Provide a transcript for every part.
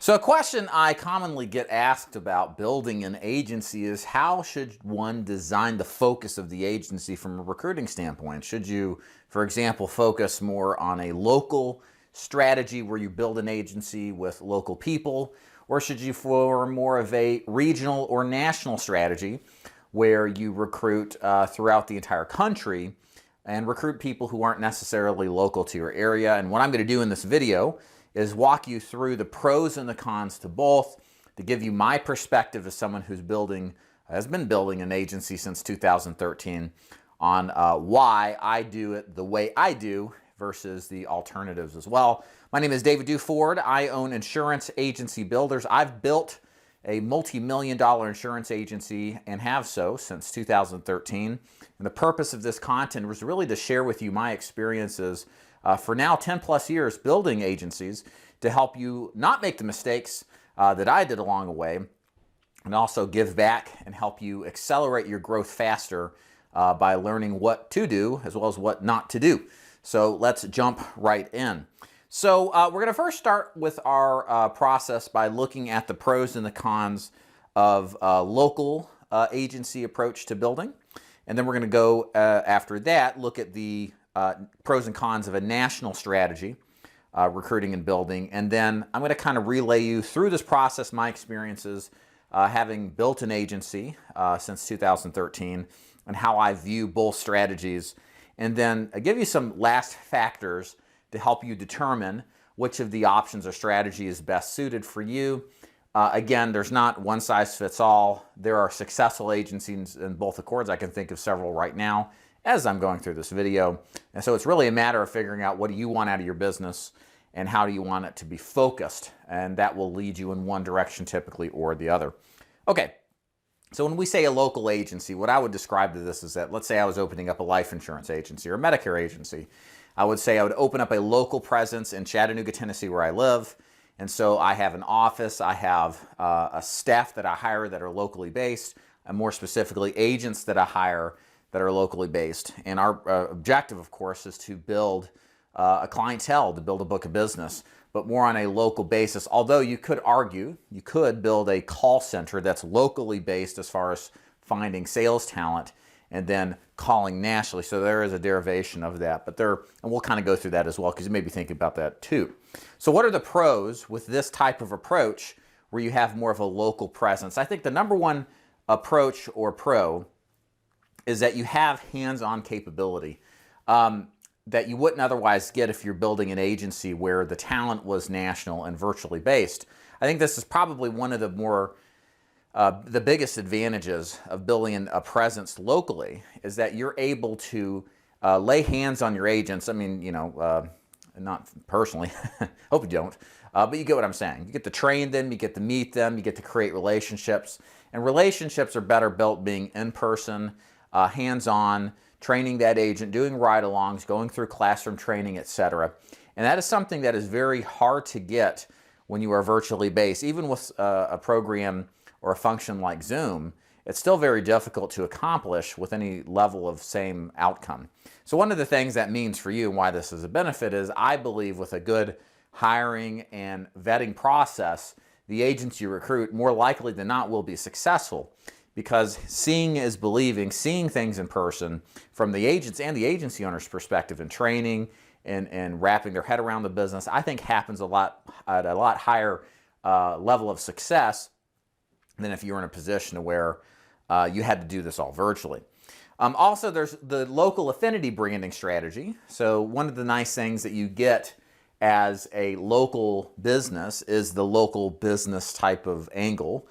So a question I commonly get asked about building an agency is how should one design the focus of the agency from a recruiting standpoint? Should you, for example, focus more on a local strategy where you build an agency with local people, or should you form more of a regional or national strategy where you recruit throughout the entire country and recruit people who aren't necessarily local to your area? And what I'm going to do in this video is walk you through the pros and the cons to both, to give you my perspective as someone who's has been building an agency since 2013 on why I do it the way I do versus the alternatives as well. My name is David Duford. I own Insurance Agency Builders. I've built a multi-million-dollar insurance agency and have so since 2013. And the purpose of this content was really to share with you my experiences for now 10 plus years building agencies to help you not make the mistakes that I did along the way, and also give back and help you accelerate your growth faster by learning what to do as well as what not to do. So let's jump right in. So we're going to first start with our process by looking at the pros and the cons of local agency approach to building. And then we're going to go after that, look at the pros and cons of a national strategy, recruiting and building. And then I'm going to kind of relay you through this process, my experiences having built an agency since 2013 and how I view both strategies. And then I give you some last factors to help you determine which of the options or strategy is best suited for you. Again, there's not one size fits all. There are successful agencies in both accords. I can think of several right now as I'm going through this video. And so it's really a matter of figuring out what do you want out of your business and how do you want it to be focused. And that will lead you in one direction typically or the other. Okay, so when we say a local agency, what I would describe to this is that, let's say I was opening up a life insurance agency or a Medicare agency. I would say I would open up a local presence in Chattanooga, Tennessee, where I live. And so I have an office, I have a staff that I hire that are locally based, and more specifically, agents that I hire that are locally based. And our objective, of course, is to build a clientele, to build a book of business, but more on a local basis. Although you could argue, you could build a call center that's locally based as far as finding sales talent and then calling nationally. So there is a derivation of that, and we'll kind of go through that as well because you may be thinking about that too. So what are the pros with this type of approach where you have more of a local presence? I think the number one approach or pro is that you have hands-on capability that you wouldn't otherwise get if you're building an agency where the talent was national and virtually based. I think this is probably one of the biggest advantages of building a presence locally is that you're able to lay hands on your agents. I mean, not personally, hope you don't, but you get what I'm saying. You get to train them, you get to meet them, you get to create relationships, and relationships are better built being in person, hands-on, training that agent, doing ride-alongs, going through classroom training, etc. And that is something that is very hard to get when you are virtually based. Even with a program or a function like Zoom, it's still very difficult to accomplish with any level of same outcome. So one of the things that means for you and why this is a benefit is I believe with a good hiring and vetting process, the agents you recruit more likely than not will be successful. Because seeing is believing, seeing things in person from the agents and the agency owner's perspective and training and wrapping their head around the business, I think happens at a lot higher level of success than if you were in a position where you had to do this all virtually. Also, there's the local affinity branding strategy. So one of the nice things that you get as a local business is the local business type of angle.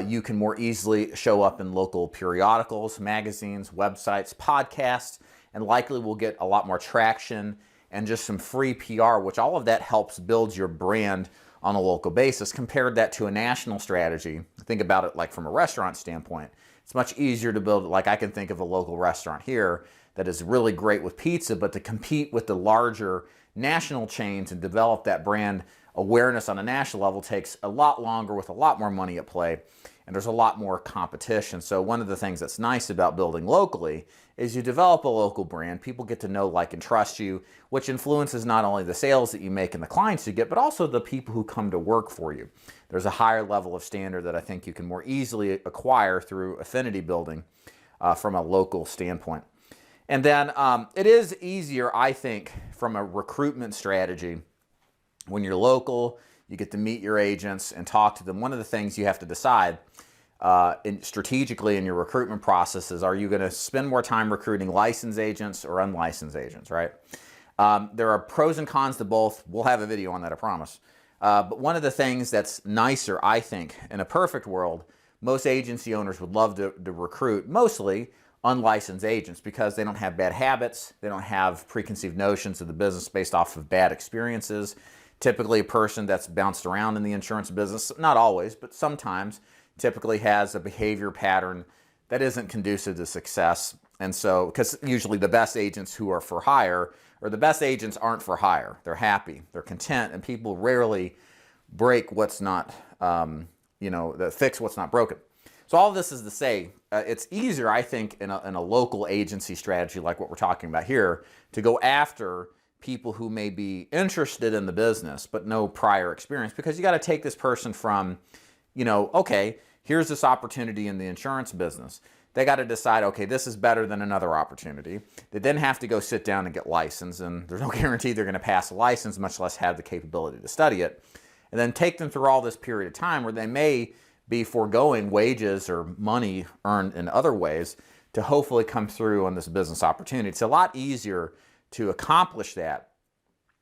You can more easily show up in local periodicals, magazines, websites, podcasts, and likely will get a lot more traction and just some free PR, which all of that helps build your brand on a local basis. Compared that to a national strategy, think about it like from a restaurant standpoint. It's much easier to build, like I can think of a local restaurant here that is really great with pizza, but to compete with the larger national chains and develop that brand awareness on a national level takes a lot longer with a lot more money at play, and there's a lot more competition. So one of the things that's nice about building locally is you develop a local brand. People get to know, like, and trust you, which influences not only the sales that you make and the clients you get, but also the people who come to work for you. There's a higher level of standard that I think you can more easily acquire through affinity building from a local standpoint. And then it is easier, I think, from a recruitment strategy. When you're local, you get to meet your agents and talk to them. One of the things you have to decide strategically in your recruitment process is, are you going to spend more time recruiting licensed agents or unlicensed agents, right? There are pros and cons to both. We'll have a video on that, I promise. But one of the things that's nicer, I think, in a perfect world, most agency owners would love to recruit mostly unlicensed agents because they don't have bad habits, they don't have preconceived notions of the business based off of bad experiences. Typically a person that's bounced around in the insurance business, not always, but sometimes, typically has a behavior pattern that isn't conducive to success. And so, because usually the best agents who are for hire, or the best agents aren't for hire, they're happy, they're content, and people rarely break what's not, fix what's not broken. So all of this is to say, it's easier, I think, in a local agency strategy like what we're talking about here, to go after people who may be interested in the business but no prior experience, because you got to take this person from, okay, here's this opportunity in the insurance business. They got to decide, okay, this is better than another opportunity. They then have to go sit down and get licensed, and there's no guarantee they're going to pass a license, much less have the capability to study it. And then take them through all this period of time where they may be foregoing wages or money earned in other ways to hopefully come through on this business opportunity. It's a lot easier to accomplish that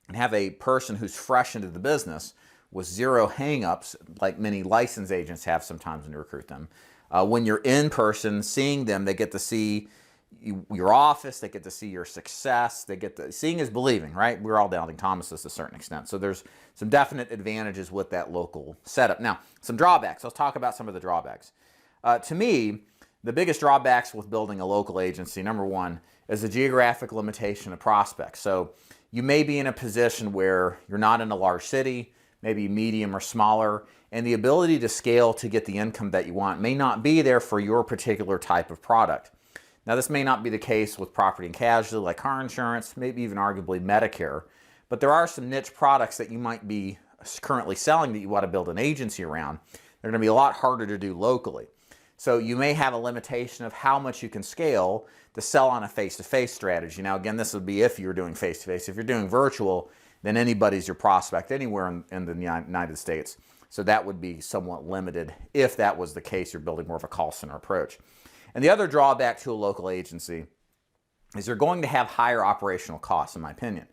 and have a person who's fresh into the business with zero hang-ups, like many licensed agents have sometimes when you recruit them. When you're in person, seeing them, they get to see your office, they get to see your success, seeing is believing, right? We're all doubting Thomases to a certain extent. So there's some definite advantages with that local setup. Now, some drawbacks. Let's talk about some of the drawbacks. To me, the biggest drawbacks with building a local agency, number one, is the geographic limitation of prospects. So you may be in a position where you're not in a large city, maybe medium or smaller, and the ability to scale to get the income that you want may not be there for your particular type of product. Now, this may not be the case with property and casualty like car insurance, maybe even arguably Medicare, but there are some niche products that you might be currently selling that you want to build an agency around. They're going to be a lot harder to do locally. So you may have a limitation of how much you can scale to sell on a face-to-face strategy. Now, again, this would be if you're doing face-to-face. If you're doing virtual, then anybody's your prospect anywhere in the United States. So that would be somewhat limited if that was the case. You're building more of a call center approach. And the other drawback to a local agency is you're going to have higher operational costs, in my opinion.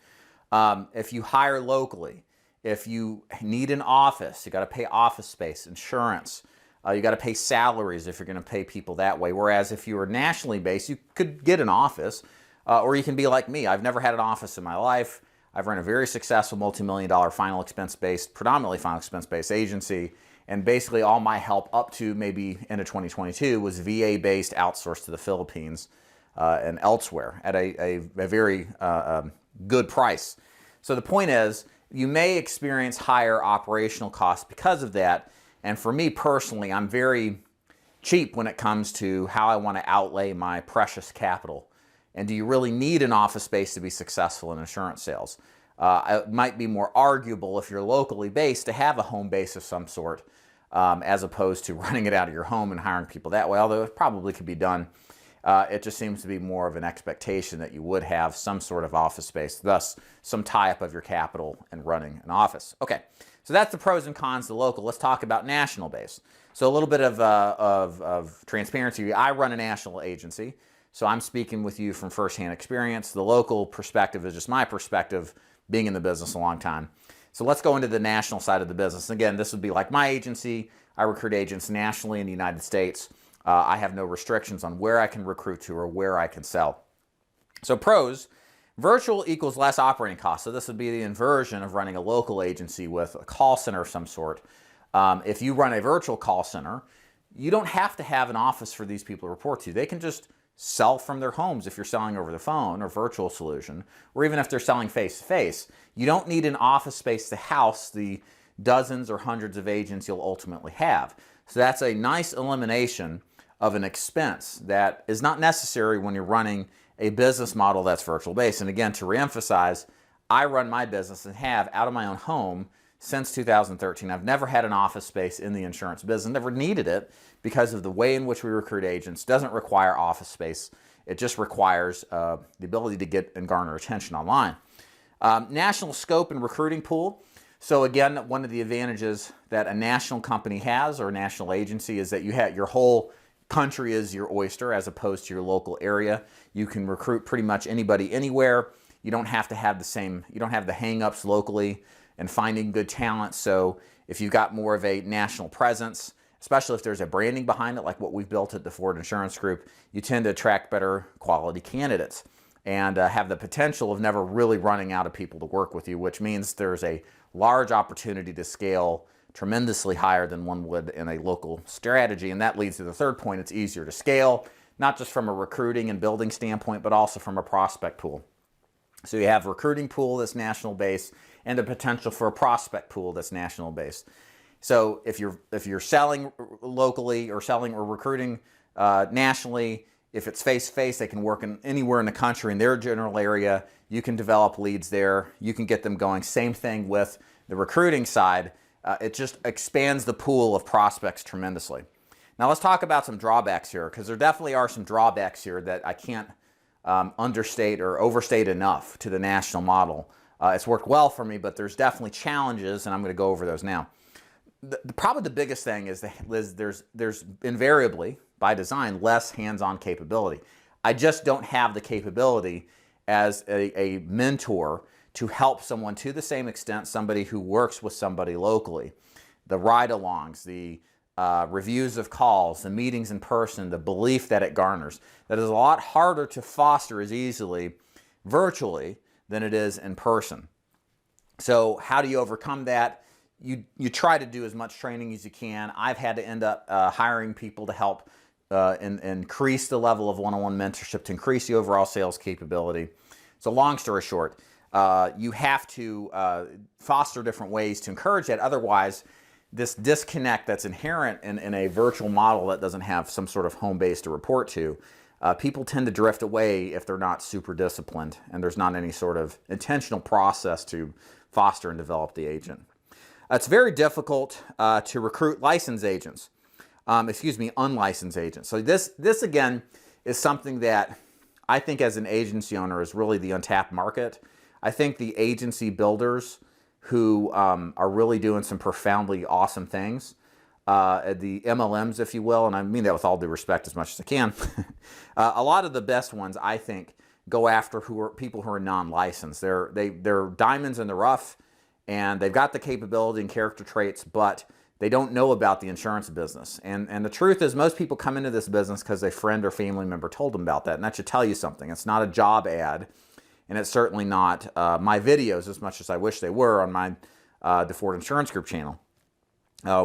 If you hire locally, if you need an office, you got to pay office space, insurance. You got to pay salaries if you're going to pay people that way. Whereas if you were nationally based, you could get an office, or you can be like me. I've never had an office in my life. I've run a very successful multi-million-dollar predominantly final expense-based agency. And basically all my help up to maybe end of 2022 was VA-based, outsourced to the Philippines and elsewhere at a very good price. So the point is, you may experience higher operational costs because of that. And for me personally, I'm very cheap when it comes to how I want to outlay my precious capital. And do you really need an office space to be successful in insurance sales? It might be more arguable if you're locally based to have a home base of some sort, as opposed to running it out of your home and hiring people that way, although it probably could be done. It just seems to be more of an expectation that you would have some sort of office space, thus some tie-up of your capital and running an office. Okay, so that's the pros and cons to local. Let's talk about national base. So a little bit of transparency. I run a national agency, so I'm speaking with you from firsthand experience. The local perspective is just my perspective, being in the business a long time. So let's go into the national side of the business. Again, this would be like my agency. I recruit agents nationally in the United States. I have no restrictions on where I can recruit to or where I can sell. So pros, virtual equals less operating costs. So this would be the inversion of running a local agency with a call center of some sort. If you run a virtual call center, you don't have to have an office for these people to report to. They can just sell from their homes if you're selling over the phone or virtual solution, or even if they're selling face-to-face. You don't need an office space to house the dozens or hundreds of agents you'll ultimately have. So that's a nice elimination of an expense that is not necessary when you're running a business model that's virtual based. And again, to reemphasize, I run my business and have out of my own home since 2013. I've never had an office space in the insurance business, never needed it because of the way in which we recruit agents. Doesn't require office space. It just requires the ability to get and garner attention online. National scope and recruiting pool. So again, one of the advantages that a national company has or a national agency is that you have your whole country is your oyster as opposed to your local area. You can recruit pretty much anybody anywhere. You don't have to have you don't have the hang-ups locally and finding good talent. So if you've got more of a national presence, especially if there's a branding behind it, like what we've built at the Ford Insurance Group, you tend to attract better quality candidates and have the potential of never really running out of people to work with you, which means there's a large opportunity to scale tremendously higher than one would in a local strategy. And that leads to the third point. It's easier to scale, not just from a recruiting and building standpoint, but also from a prospect pool. So you have a recruiting pool that's national based and the potential for a prospect pool that's national based. So if you're selling locally or selling or recruiting nationally, if it's face-to-face, they can work anywhere in the country in their general area. You can develop leads there. You can get them going. Same thing with the recruiting side. It just expands the pool of prospects tremendously. Now let's talk about some drawbacks here, because there definitely are some drawbacks here that I can't understate or overstate enough to the national model. It's worked well for me, but there's definitely challenges, and I'm going to go over those now. Probably the biggest thing is there's invariably, by design, less hands-on capability. I just don't have the capability as a mentor to help someone to the same extent somebody who works with somebody locally. The ride-alongs, the reviews of calls, the meetings in person, the belief that it garners. That is a lot harder to foster as easily virtually than it is in person. So how do you overcome that? You try to do as much training as you can. I've had to end up hiring people to help increase the level of one-on-one mentorship, to increase the overall sales capability. So long story short, you have to foster different ways to encourage that. Otherwise, this disconnect that's inherent in a virtual model that doesn't have some sort of home base to report to, people tend to drift away if they're not super disciplined and there's not any sort of intentional process to foster and develop the agent. It's very difficult to recruit licensed agents. Unlicensed agents. So this again is something that I think as an agency owner is really the untapped market. I think the agency builders who are really doing some profoundly awesome things, the MLMs, if you will, and I mean that with all due respect as much as I can, a lot of the best ones, I think, go after people who are non-licensed. They're diamonds in the rough, and they've got the capability and character traits, but they don't know about the insurance business. And the truth is most people come into this business because a friend or family member told them about that. And that should tell you something. It's not a job ad. And it's certainly not my videos, as much as I wish they were, on my the Ford Insurance Group channel.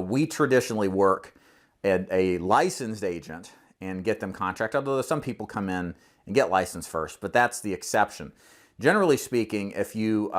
We traditionally work at a licensed agent and get them contract, although some people come in and get licensed first, but that's the exception. Generally speaking, if you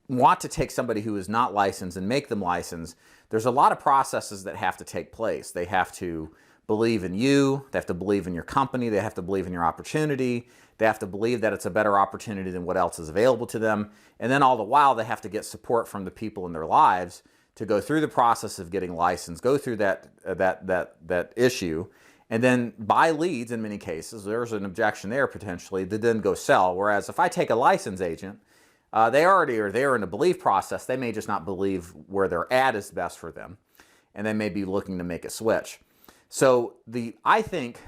want to take somebody who is not licensed and make them licensed, there's a lot of processes that have to take place. They have to believe in you, they have to believe in your company, they have to believe in your opportunity, they have to believe that it's a better opportunity than what else is available to them, and then all the while they have to get support from the people in their lives to go through the process of getting licensed, go through that issue, and then buy leads in many cases. There's an objection there potentially to then go sell. Whereas if I take a licensed agent, they already are there in the belief process. They may just not believe where they're at is best for them, and they may be looking to make a switch. So I think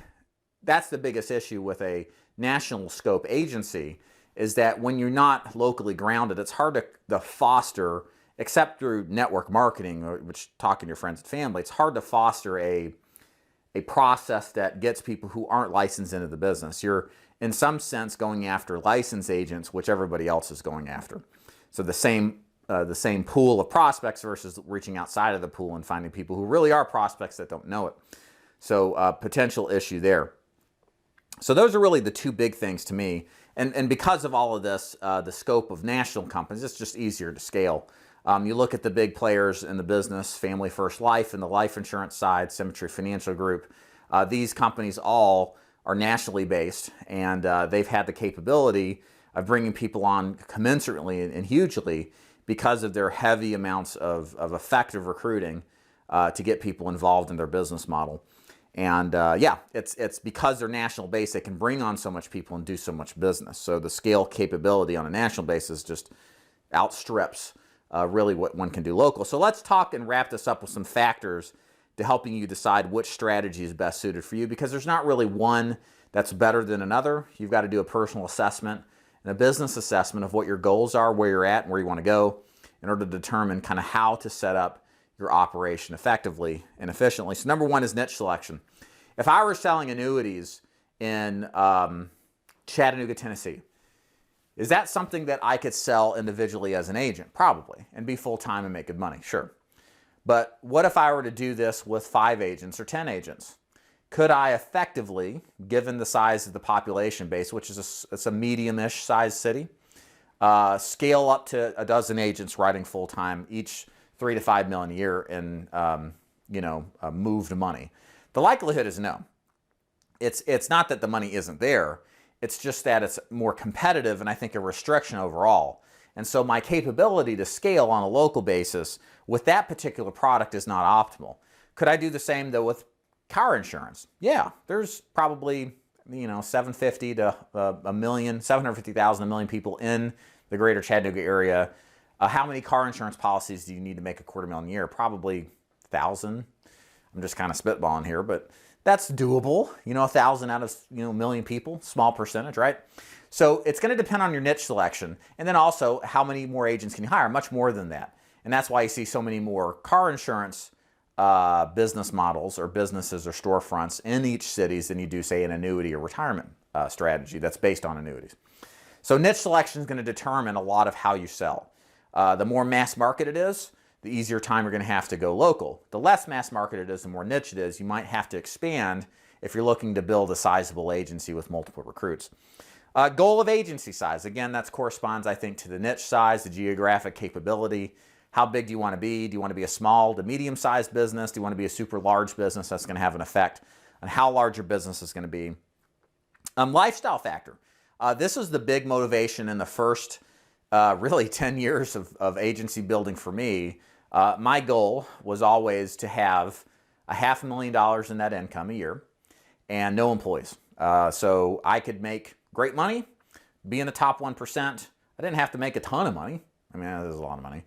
that's the biggest issue with a national scope agency, is that when you're not locally grounded, it's hard to foster, except through network marketing, which talking to your friends and family, it's hard to foster a process that gets people who aren't licensed into the business. You're, in some sense, going after licensed agents, which everybody else is going after. So the same pool of prospects versus reaching outside of the pool and finding people who really are prospects that don't know it. So potential issue there. So those are really the two big things to me. And because of all of this, the scope of national companies, it's just easier to scale. You look at the big players in the business, Family First Life and the life insurance side, Symmetry Financial Group. These companies all are nationally based, and they've had the capability of bringing people on commensurately and hugely because of their heavy amounts of effective recruiting to get people involved in their business model. And yeah, it's because they're national based, they can bring on so much people and do so much business. So the scale capability on a national basis just outstrips really what one can do local. So let's talk and wrap this up with some factors to helping you decide which strategy is best suited for you, because there's not really one that's better than another. You've got to do a personal assessment and a business assessment of what your goals are, where you're at, and where you want to go in order to determine kind of how to set up your operation effectively and efficiently. So number one is niche selection. If I were selling annuities in Chattanooga, Tennessee, is that something that I could sell individually as an agent? Probably, and be full-time and make good money, sure. But what if I were to do this with 5 agents or 10 agents? Could I effectively, given the size of the population base, which is it's a medium-ish sized city, scale up to a dozen agents writing full-time, each $3 to $5 million a year in moved money? The likelihood is no. It's not that the money isn't there. It's just that it's more competitive and I think a restriction overall. And so my capability to scale on a local basis with that particular product is not optimal. Could I do the same though with car insurance? Yeah, there's probably 750 to a million, 750,000, a million people in the greater Chattanooga area. How many car insurance policies do you need to make $250,000 a year? Probably 1,000. I'm just kind of spitballing here, but that's doable. 1,000 out of a million people, small percentage, right? So it's going to depend on your niche selection, and then also how many more agents can you hire? Much more than that, and that's why you see so many more car insurance business models or businesses or storefronts in each city than you do, say, an annuity or retirement strategy that's based on annuities. So niche selection is going to determine a lot of how you sell. The more mass market it is, the easier time you're going to have to go local. The less mass market it is, the more niche it is, you might have to expand if you're looking to build a sizable agency with multiple recruits. Goal of agency size. Again, that corresponds, I think, to the niche size, the geographic capability. How big do you want to be? Do you want to be a small to medium-sized business? Do you want to be a super large business? That's going to have an effect on how large your business is going to be. Lifestyle factor. This is the big motivation in the first really 10 years of agency building for me. My goal was always to have $500,000 in net income a year and no employees. So I could make great money, be in the top 1%. I didn't have to make a ton of money. I mean, that is a lot of money.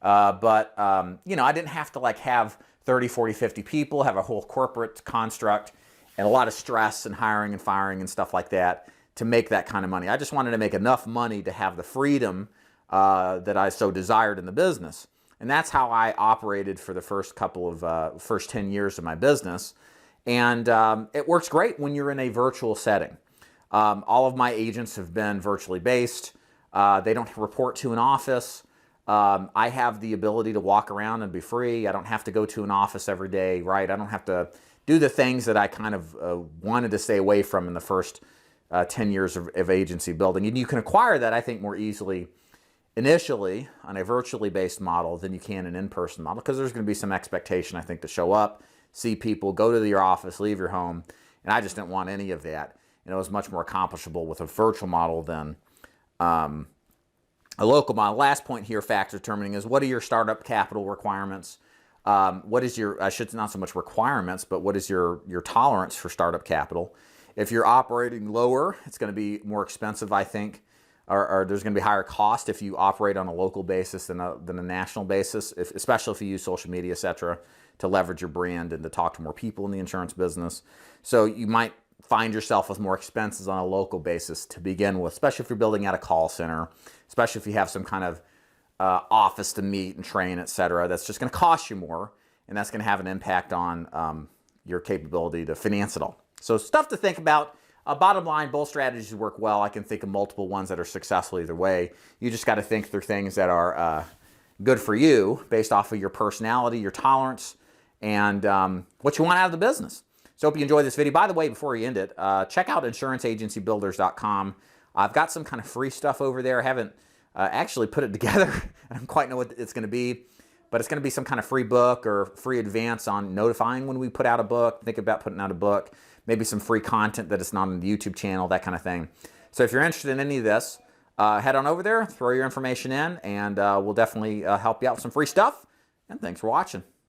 But I didn't have to have 30, 40, 50 people, have a whole corporate construct and a lot of stress and hiring and firing and stuff like that to make that kind of money. I just wanted to make enough money to have the freedom that I so desired in the business. And that's how I operated for the first 10 years of my business. And it works great when you're in a virtual setting. All of my agents have been virtually based. They don't report to an office. I have the ability to walk around and be free. I don't have to go to an office every day, right? I don't have to do the things that I kind of wanted to stay away from in the first 10 years of agency building. And you can acquire that, I think, more easily initially on a virtually based model than you can an in-person model, because there's going to be some expectation, I think, to show up, see people, go to your office, leave your home. And I just didn't want any of that. It was much more accomplishable with a virtual model than a local model. Last point here, factor determining, is what are your startup capital requirements? What is your, not so much requirements, but what is your tolerance for startup capital? If you're operating lower, it's going to be more expensive, I think, or there's going to be higher cost if you operate on a local basis than a national basis, especially if you use social media, et cetera, to leverage your brand and to talk to more people in the insurance business. So you might find yourself with more expenses on a local basis to begin with, especially if you're building out a call center, especially if you have some kind of office to meet and train, et cetera. That's just going to cost you more, and that's going to have an impact on your capability to finance it all. So stuff to think about. Bottom line, both strategies work well. I can think of multiple ones that are successful either way. You just got to think through things that are good for you based off of your personality, your tolerance, and what you want out of the business. So hope you enjoyed this video. By the way, before we end it, check out insuranceagencybuilders.com. I've got some kind of free stuff over there. I haven't actually put it together. I don't quite know what it's going to be, but it's going to be some kind of free book or free advance on notifying when we put out a book, think about putting out a book, maybe some free content that is not on the YouTube channel, that kind of thing. So if you're interested in any of this, head on over there, throw your information in, and we'll definitely help you out with some free stuff. And thanks for watching.